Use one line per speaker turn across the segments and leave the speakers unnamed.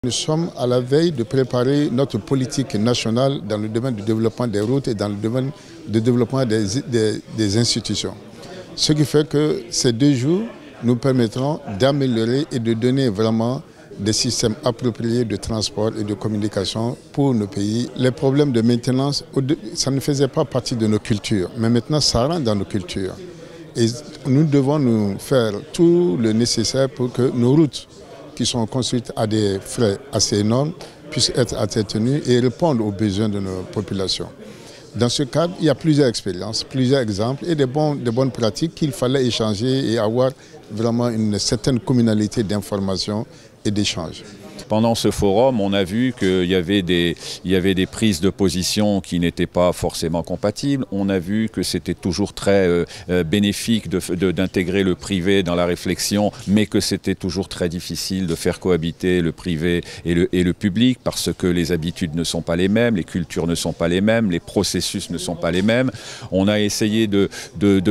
Nous sommes à la veille de préparer notre politique nationale dans le domaine du développement des routes et dans le domaine du développement des institutions. Ce qui fait que ces 2 jours nous permettront d'améliorer et de donner vraiment des systèmes appropriés de transport et de communication pour nos pays. Les problèmes de maintenance, ça ne faisait pas partie de nos cultures, mais maintenant ça rentre dans nos cultures. Et nous devons nous faire tout le nécessaire pour que nos routes qui sont construites à des frais assez énormes puissent être entretenues et répondre aux besoins de nos populations. Dans ce cadre, il y a plusieurs expériences, plusieurs exemples et des bonnes pratiques qu'il fallait échanger et avoir vraiment une certaine communalité d'information et d'échange.
Pendant ce forum, on a vu qu'il y avait des prises de position qui n'étaient pas forcément compatibles. On a vu que c'était toujours très bénéfique d'intégrer le privé dans la réflexion, mais que c'était toujours très difficile de faire cohabiter le privé et le public parce que les habitudes ne sont pas les mêmes, les cultures ne sont pas les mêmes, les processus ne sont pas les mêmes. On a essayé de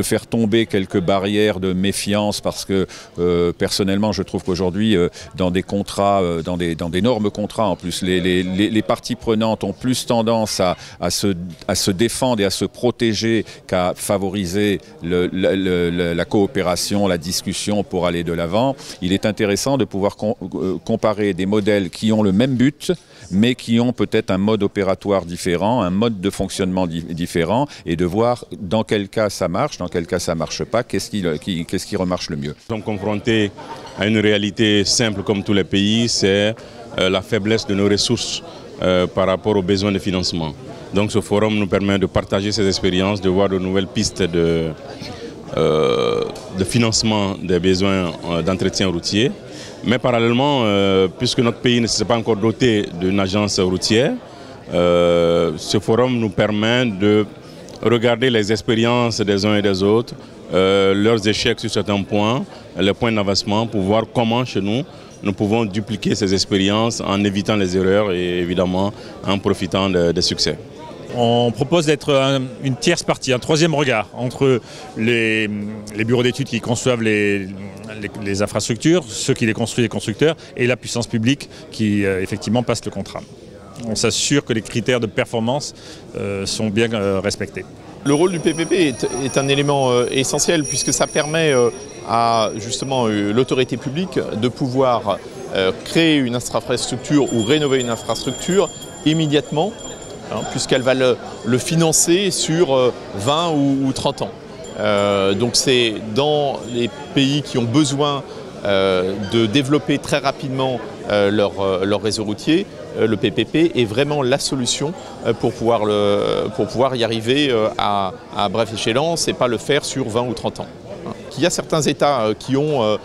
faire tomber quelques barrières de méfiance parce que personnellement, je trouve qu'aujourd'hui, dans des contrats, dans d'énormes contrats en plus, les parties prenantes ont plus tendance à se défendre et à se protéger qu'à favoriser la coopération, la discussion pour aller de l'avant. Il est intéressant de pouvoir comparer des modèles qui ont le même but, mais qui ont peut-être un mode opératoire différent, un mode de fonctionnement différent, et de voir dans quel cas ça marche, dans quel cas ça ne marche pas, qu'est-ce qui remarche le mieux.
Nous sommes confrontés à une réalité simple comme tous les pays, c'est la faiblesse de nos ressources par rapport aux besoins de financement. Donc ce forum nous permet de partager ces expériences, de voir de nouvelles pistes de financement des besoins d'entretien routier. Mais parallèlement, puisque notre pays ne s'est pas encore doté d'une agence routière, ce forum nous permet de regarder les expériences des uns et des autres, leurs échecs sur certains points, les points d'avancement, pour voir comment chez nous pouvons dupliquer ces expériences en évitant les erreurs et évidemment en profitant des succès.
On propose d'être une tierce partie, un troisième regard entre les bureaux d'études qui conçoivent les infrastructures, ceux qui les construisent, les constructeurs, et la puissance publique qui effectivement passe le contrat. On s'assure que les critères de performance sont bien respectés.
Le rôle du PPP est un élément essentiel puisque ça permet à justement l'autorité publique de pouvoir créer une infrastructure ou rénover une infrastructure immédiatement, puisqu'elle va le financer sur 20 ou 30 ans. Donc c'est dans les pays qui ont besoin de développer très rapidement leur réseau routier, le PPP est vraiment la solution pour pouvoir y arriver à brève échéance et pas le faire sur 20 ou 30 ans. Il y a certains États qui ont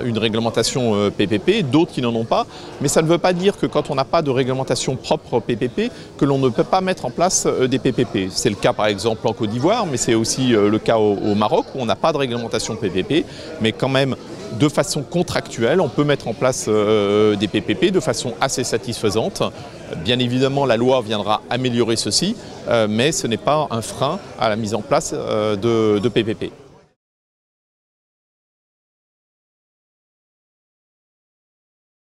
une réglementation PPP, d'autres qui n'en ont pas, mais ça ne veut pas dire que quand on n'a pas de réglementation propre PPP, que l'on ne peut pas mettre en place des PPP. C'est le cas par exemple en Côte d'Ivoire, mais c'est aussi le cas au Maroc où on n'a pas de réglementation PPP, mais quand même de façon contractuelle, on peut mettre en place des PPP de façon assez satisfaisante. Bien évidemment, la loi viendra améliorer ceci, mais ce n'est pas un frein à la mise en place de PPP.